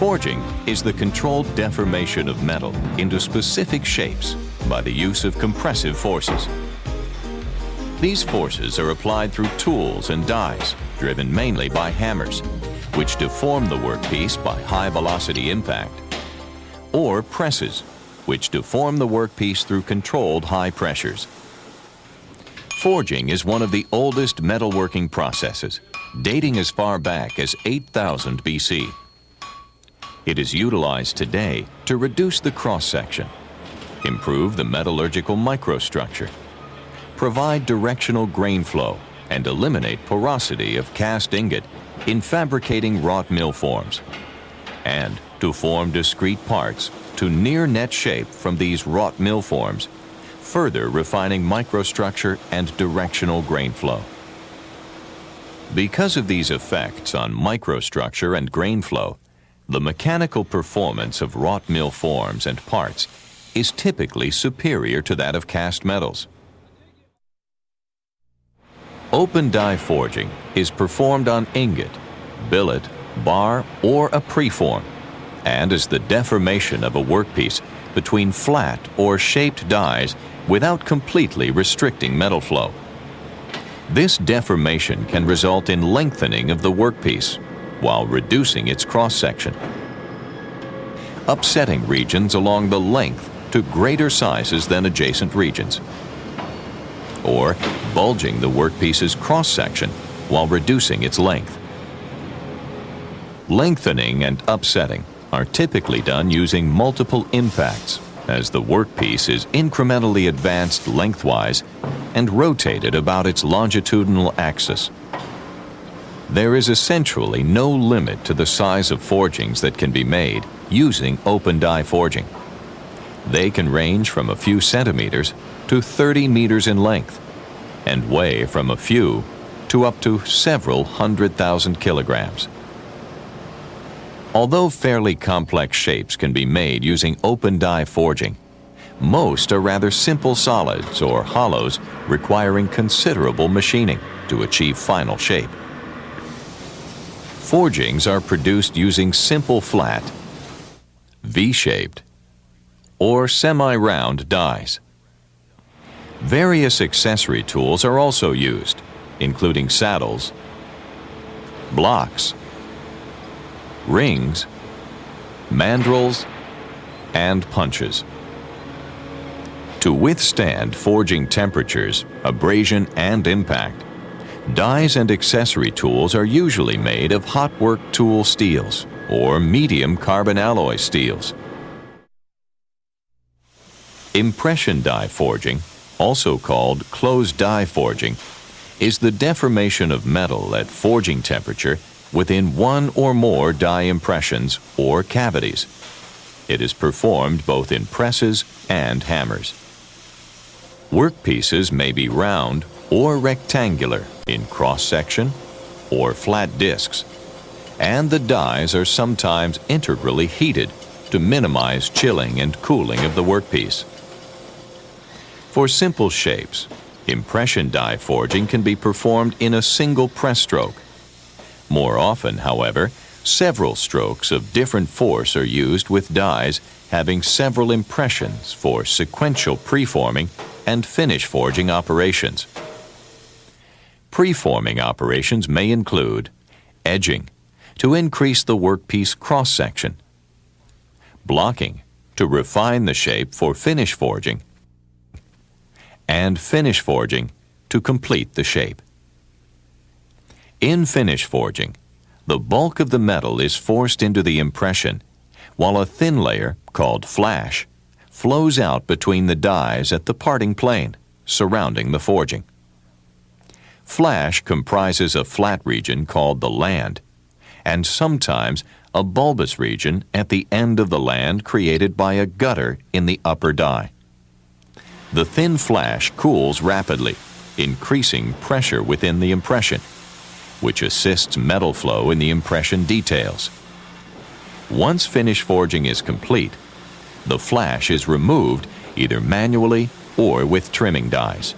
Forging is the controlled deformation of metal into specific shapes by the use of compressive forces. These forces are applied through tools and dies, driven mainly by hammers, which deform the workpiece by high-velocity impact, or presses, which deform the workpiece through controlled high pressures. Forging is one of the oldest metalworking processes, dating as far back as 8000 BC. It is utilized today to reduce the cross-section, improve the metallurgical microstructure, provide directional grain flow, and eliminate porosity of cast ingot in fabricating wrought mill forms, and to form discrete parts to near net shape from these wrought mill forms, further refining microstructure and directional grain flow. Because of these effects on microstructure and grain flow, the mechanical performance of wrought mill forms and parts is typically superior to that of cast metals. Open die forging is performed on ingot, billet, bar, or a preform, and is the deformation of a workpiece between flat or shaped dies without completely restricting metal flow. This deformation can result in lengthening of the workpiece while reducing its cross-section, upsetting regions along the length to greater sizes than adjacent regions, or bulging the workpiece's cross-section while reducing its length. Lengthening and upsetting are typically done using multiple impacts, as the workpiece is incrementally advanced lengthwise and rotated about its longitudinal axis. There is essentially no limit to the size of forgings that can be made using open die forging. They can range from a few centimeters to 30 meters in length and weigh from a few to up to several 100,000 kilograms. Although fairly complex shapes can be made using open die forging, most are rather simple solids or hollows requiring considerable machining to achieve final shape. Forgings are produced using simple flat, V-shaped, or semi-round dies. Various accessory tools are also used, including saddles, blocks, rings, mandrels, and punches. To withstand forging temperatures, abrasion, and impact, dies and accessory tools are usually made of hot work tool steels or medium carbon alloy steels. Impression die forging, also called closed die forging, is the deformation of metal at forging temperature within one or more die impressions or cavities. It is performed both in presses and hammers. Workpieces may be round or rectangular in cross-section or flat discs, and the dies are sometimes integrally heated to minimize chilling and cooling of the workpiece. For simple shapes, impression die forging can be performed in a single press stroke. More often, however, several strokes of different force are used with dies having several impressions for sequential preforming and finish forging operations. Preforming operations may include edging to increase the workpiece cross-section, blocking to refine the shape for finish forging, and finish forging to complete the shape. In finish forging, the bulk of the metal is forced into the impression, while a thin layer, called flash, flows out between the dies at the parting plane, surrounding the forging. Flash comprises a flat region called the land, and sometimes a bulbous region at the end of the land created by a gutter in the upper die. The thin flash cools rapidly, increasing pressure within the impression, which assists metal flow in the impression details. Once finish forging is complete, the flash is removed either manually or with trimming dies.